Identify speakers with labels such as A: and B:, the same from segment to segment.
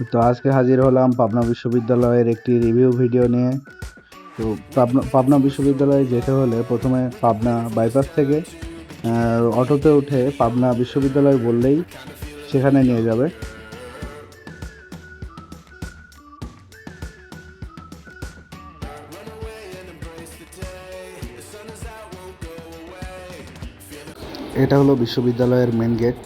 A: তো আজকে হাজির হলাম পাবনা বিশ্ববিদ্যালয়ের একটি রিভিউ ভিডিও নিয়ে। তো পাবনা বিশ্ববিদ্যালয়ে যেতে হলে প্রথমে পাবনা বাইপাস থেকে অটোতে উঠে পাবনা বিশ্ববিদ্যালয় বললেই সেখানে নিয়ে যাবে। এটা হলো বিশ্ববিদ্যালয়ের মেন গেট।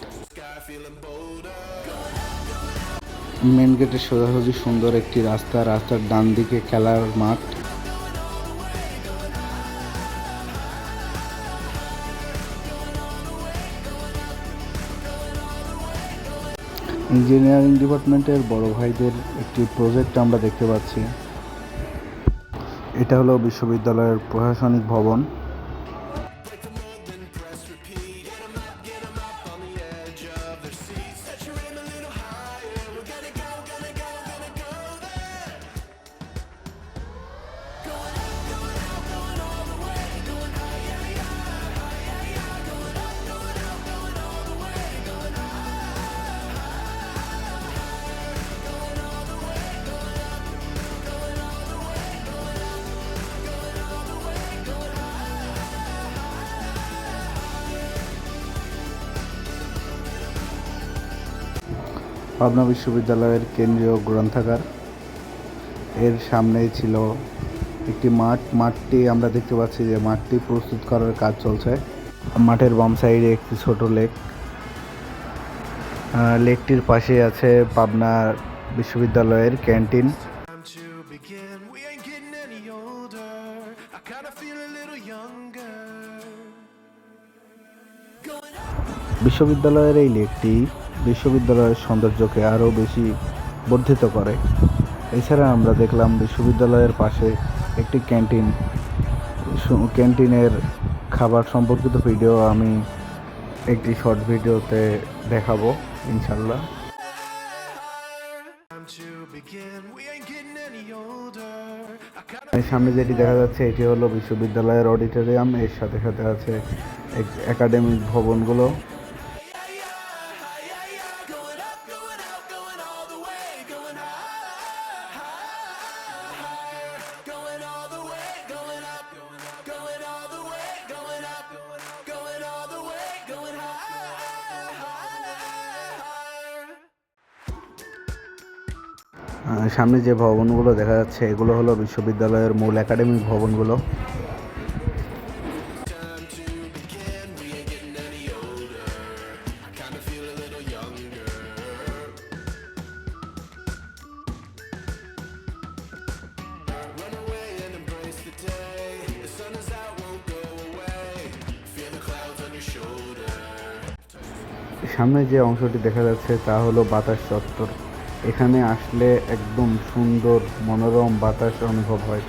A: মেন গেটের সোজাসুজি সুন্দর একটি রাস্তা, রাস্তার ডান দিকে খেলার মাঠ। ইঞ্জিনিয়ারিং ডিপার্টমেন্টের বড় ভাইদের একটি প্রজেক্ট আমরা দেখতে পাচ্ছি। এটা হলো বিশ্ববিদ্যালয়ের প্রশাসনিক ভবন। পাবনা বিশ্ববিদ্যালয়ের কেন্দ্রীয় গ্রন্থাগার, এর সামনেই ছিল একটি মাঠটি আমরা দেখতে পাচ্ছি যে মাঠটি প্রস্তুত করার কাজ চলছে। মাঠের বাম সাইডে একটি ছোট লেকটির পাশে আছে পাবনা বিশ্ববিদ্যালয়ের ক্যান্টিন। বিশ্ববিদ্যালয়ের এই লেকটি বিশ্ববিদ্যালয়ের সৌন্দর্যকে আরও বেশি বর্ধিত করে। এছাড়া আমরা দেখলাম বিশ্ববিদ্যালয়ের পাশে একটি ক্যান্টিনের খাবার সম্পর্কিত ভিডিও আমি একটি শর্ট ভিডিওতে দেখাবো ইনশাল্লাহ। সামনে যেটি দেখা যাচ্ছে এটি হলো বিশ্ববিদ্যালয়ের অডিটোরিয়াম, এর সাথে সাথে আছে একাডেমিক ভবনগুলো। সামনে যে ভবনগুলো দেখা যাচ্ছে এগুলো হলো বিশ্ববিদ্যালয়ের মূল একাডেমিক ভবনগুলো। সামনে যে অংশটি দেখা যাচ্ছে তা হলো বাতাস চত্বর। এখানে আসলে একদম সুন্দর মনোরম বাতাস অনুভব হয়।